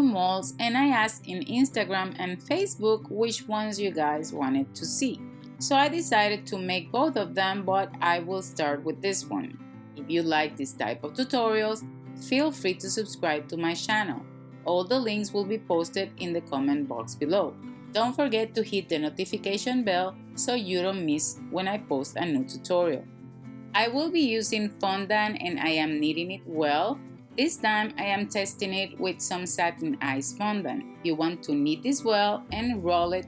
new molds and I asked in Instagram and Facebook which ones you guys wanted to see. So I decided to make both of them, but I will start with this one. If you like this type of tutorials, feel free to subscribe to my channel. All the links will be posted in the comment box below. Don't forget to hit the notification bell so you don't miss when I post a new tutorial. I will be using fondant and I am kneading it well. This time I am testing it with some satin ice fondant. You want to knead this well and roll it,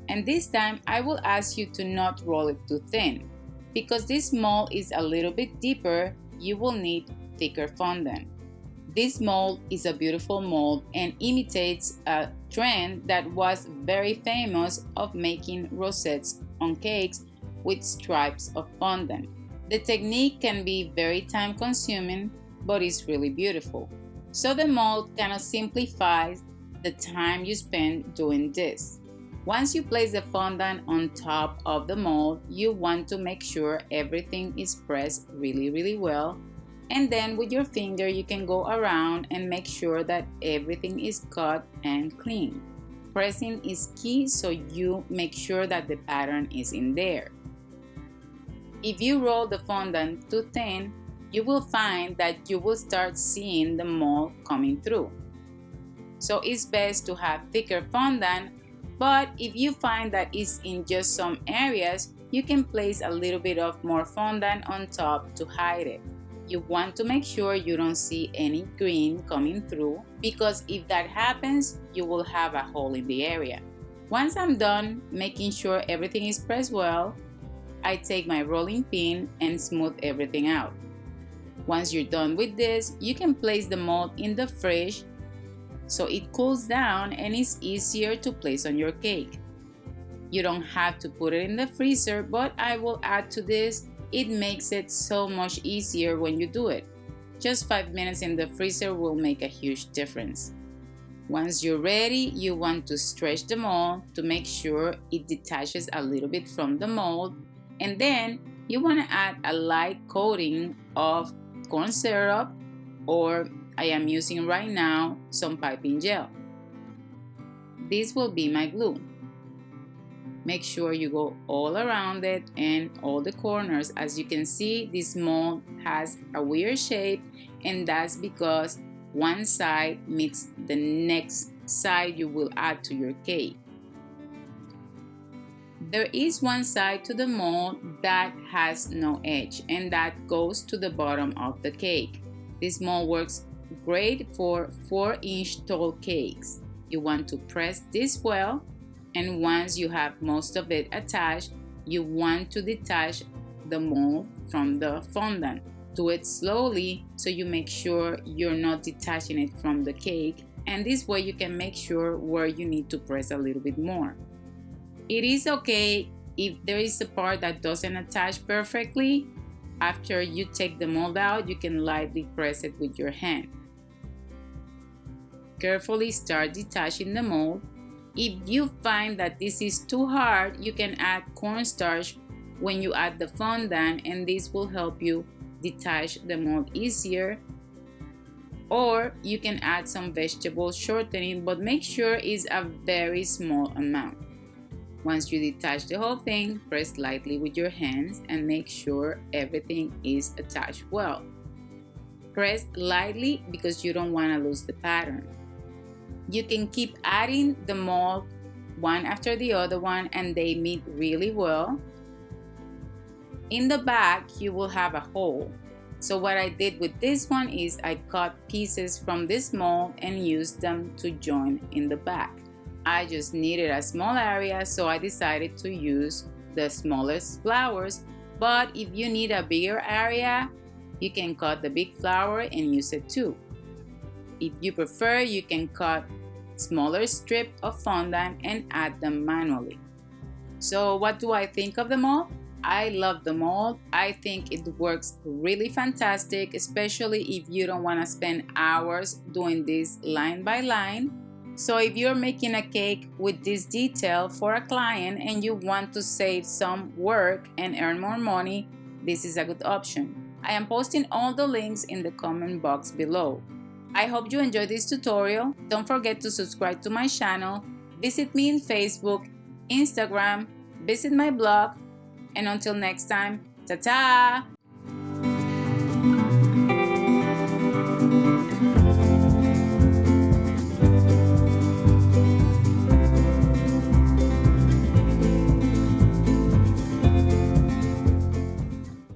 and this time I will ask you to not roll it too thin. Because this mold is a little bit deeper, you will need thicker fondant. This mold is a beautiful mold and imitates a trend that was very famous of making rosettes on cakes with stripes of fondant. The technique can be very time consuming, but it's really beautiful. So the mold kind of simplifies the time you spend doing this. Once you place the fondant on top of the mold, you want to make sure everything is pressed really well, and then with your finger you can go around and make sure that everything is cut and clean. Pressing is key, so you make sure that the pattern is in there. If you roll the fondant too thin, you will find that you will start seeing the mold coming through. So it's best to have thicker fondant, but if you find that it's in just some areas, you can place a little bit of more fondant on top to hide it. You want to make sure you don't see any green coming through, because if that happens, you will have a hole in the area. Once I'm done making sure everything is pressed well, I take my rolling pin and smooth everything out. Once you're done with this, you can place the mold in the fridge so it cools down and it's easier to place on your cake. You don't have to put it in the freezer, but I will add to this. It makes it so much easier when you do it. Just 5 minutes in the freezer will make a huge difference. Once you're ready, you want to stretch the mold to make sure it detaches a little bit from the mold, and then you want to add a light coating of corn syrup, or I am using right now some piping gel. This will be my glue. Make sure you go all around it and all the corners. As you can see, this mold has a weird shape, and that's because one side meets the next side you will add to your cake. There is one side to the mold that has no edge, and that goes to the bottom of the cake. This mold works great for 4-inch tall cakes. You want to press this well, and once you have most of it attached, you want to detach the mold from the fondant. Do it slowly so you make sure you're not detaching it from the cake, and this way you can make sure where you need to press a little bit more. It is okay if there is a part that doesn't attach perfectly. After you take the mold out, you can lightly press it with your hand. Carefully start detaching the mold. If you find that this is too hard, you can add cornstarch when you add the fondant, and this will help you detach the mold easier. Or you can add some vegetable shortening, but make sure it's a very small amount. Once you detach the whole thing, press lightly with your hands and make sure everything is attached well. Press lightly because you don't want to lose the pattern. You can keep adding the mold one after the other one, and they meet really well. In the back, you will have a hole. So what I did with this one is I cut pieces from this mold and used them to join in the back. I just needed a small area, so I decided to use the smallest flowers, but if you need a bigger area, you can cut the big flower and use it too. If you prefer, you can cut smaller strip of fondant and add them manually. So what do I think of the mold? I love the mold. I think it works really fantastic, especially if you don't want to spend hours doing this line by line. So if you're making a cake with this detail for a client and you want to save some work and earn more money, this is a good option. I am posting all the links in the comment box below. I hope you enjoyed this tutorial. Don't forget to subscribe to my channel, visit me in Facebook, Instagram, visit my blog, and until next time, ta-ta!